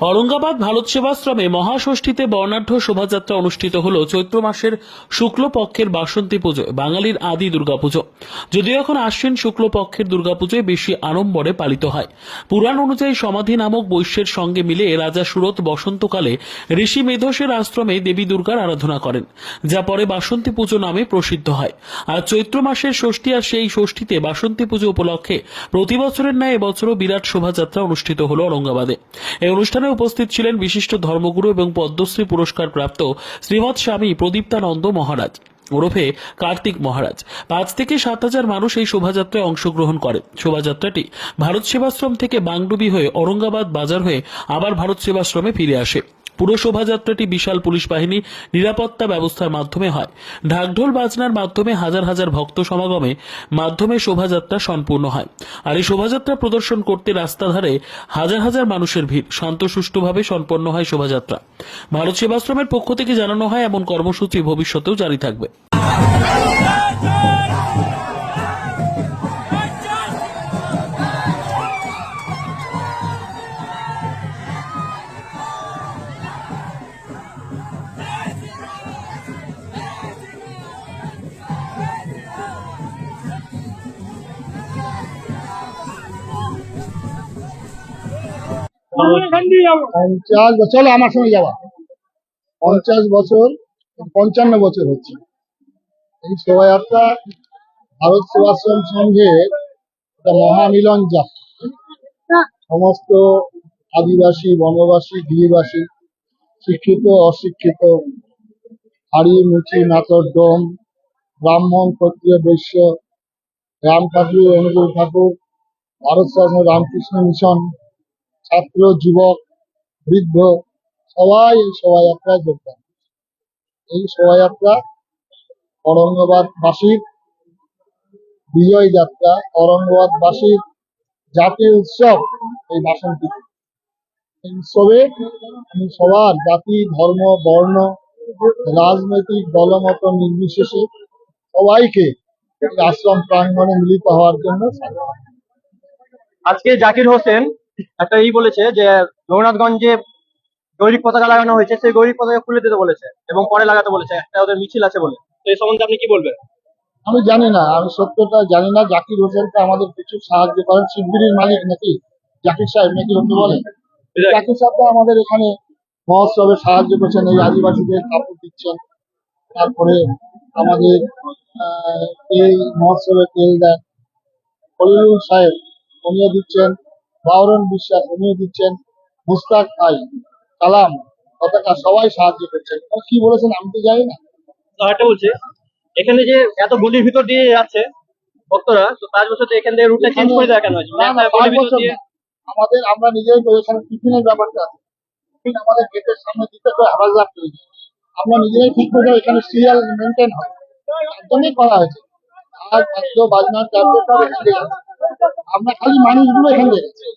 औरंगाबाद ভারত সেবাশ্রমে মহাষষ্ঠীতে বর্ণাঢ্য শোভাযাত্রা অনুষ্ঠিত হল চৈত্র মাসের শুক্লপক্ষের বাসন্তী পুজো, বাঙালির আদি দুর্গাপুজো। যদিও এখন আশ্বিন শুক্লপক্ষের দুর্গাপুজোয় বেশি আড়ম্বরে পালিত হয়। পুরাণ অনুযায়ী সমাধি নামক বৈশ্যের সঙ্গে মিলে রাজা সুরত বসন্তকালে ঋষি মেধসের আশ্রমে দেবী দুর্গার আরাধনা করেন, যা পরে বাসন্তী পুজো নামে প্রসিদ্ধ হয়। আর চৈত্র মাসের ষষ্ঠী আর সেই ষষ্ঠীতে বাসন্তী পুজো উপলক্ষে প্রতি বছরের ন্যায় এবছরও বিরাট শোভাযাত্রা অনুষ্ঠিত হল ঔরঙ্গাবাদে। এই অনুষ্ঠানে উপস্থিত ছিলেন বিশিষ্ট ধর্মগুরু এবং পদ্মশ্রী পুরস্কার প্রাপ্ত শ্রীমৎ স্বামী প্রদীপ্তানন্দ মহারাজ ওরফে কার্তিক মহারাজ। ৫ থেকে ৭,০০০ মানুষ এই শোভাযাত্রায় অংশগ্রহণ করে। শোভাযাত্রাটি ভারত সেবাশ্রম থেকে বাংডুবি হয়ে ঔরঙ্গাবাদ বাজার হয়ে আবার ভারত সেবাশ্রমে ফিরে আসে। পুরো শোভাযাত্রাটি বিশাল পুলিশ বাহিনী নিরাপত্তা ব্যবস্থার মাধ্যমে হয়। ঢাকঢোল বাজনার মাধ্যমে হাজার হাজার ভক্ত সমাগমে মাধ্যমে শোভাযাত্রা সম্পূর্ণ হয়। আর এই শোভাযাত্রা প্রদর্শন করতে রাস্তা ধারে হাজার হাজার মানুষের ভিড়। শান্তসুষ্ঠুভাবে সম্পন্ন হয় শোভাযাত্রা। ভারত সেবাশ্রমের পক্ষ থেকে জানানো হয় এমন কর্মসূচি ভবিষ্যতেও জারি থাকবে। চলো আমার সঙ্গে যাওয়া 50 বছর 55 বছর হচ্ছে এই শোভাযাত্রা। ভারত সেবাশ্রম সংঘের একটা মহামিলন যাত্রা। সমস্ত আদিবাসী, বনবাসী, গিরিবাসী, শিক্ষিত, অশিক্ষিত, হাড়ি, মুচি, নাচর, ডোম, ব্রাহ্মণ, ক্ষত্রিয়, বৈশ্য, রাম ঠাকুর, অনুকূল ঠাকুর, ভারত সেবাশ্রম, রামকৃষ্ণ মিশন, ছাত্র, যুবক, বৃদ্ধ সবাই এই শোভাযাত্রায় যোগদান। এই শোভাযাত্রা ঔরঙ্গাবাদবাসীর বিজয় যাত্রা, ঔরঙ্গাবাদবাসীর জাতীয় উৎসব। এই বাসন্তী এই উৎসবে আমি সবার জাতি, ধর্ম, বর্ণ, রাজনৈতিক দলমত নির্বিশেষে সবাইকে এই আশ্রম প্রাঙ্গণে মিলিত হওয়ার জন্য আজকে জাকির হোসেন একটা বলেছে যে রঘুনাথগঞ্জে গৈরিক পতাকা লাগানো হয়েছে, সেই গৈরিক পতাকা খুলে দিতে বলেছে এবং পরে লাগাতে বলেছে, একটা ওদের মিছিল আছে বলে। তো এই সম্বন্ধে আপনি কি বলবেন? আমি জানি না, আমি সত্যটা জানি না। জাকির হোসেনকে আমাদের কিছু সাহায্য করেন, শিগগিরির মালিক নাকি জাকির সাহেব নাকি হতে বলে। জাকির সাহেবটা আমাদের এখানে মহোৎসবে সাহায্য করছেন, এই আদিবাসীদের কাপড় দিচ্ছেন, তারপরে আমাদের এই মহোৎসবে তেল দেন। খলিলুল সাহেব উনিও দিচ্ছেন, বাউরন বিশ্বাস উনিও দিচ্ছেন, মুস্তাক ভাই, কালাম, পতাকা সবাই সাহায্য করছেন। কি বলেছেন আমি তো জানি না। একটা বলছে এখানে যে এত গলির ভিতর দিয়ে যাচ্ছে ভক্তরা, তো 5 বছর এখান থেকে রুটটা চেঞ্জ করে দেওয়া কেন হয়েছে? আমাদের আমরা নিজেই তো এখানে টিফিনের ব্যাপারটা আছে। টিফিন আমাদের গেটের সামনে দিতে তো হাজার তৈরি, আমরা নিজেরাই ঠিক করে এখানে সিরিয়াল মেনটেন হয়, তার জন্যই করা হয়েছে। আর বাদ্য বাজনার ট্যাবলেট আমরা খালি মানুষগুলো এখানে দেখেছি।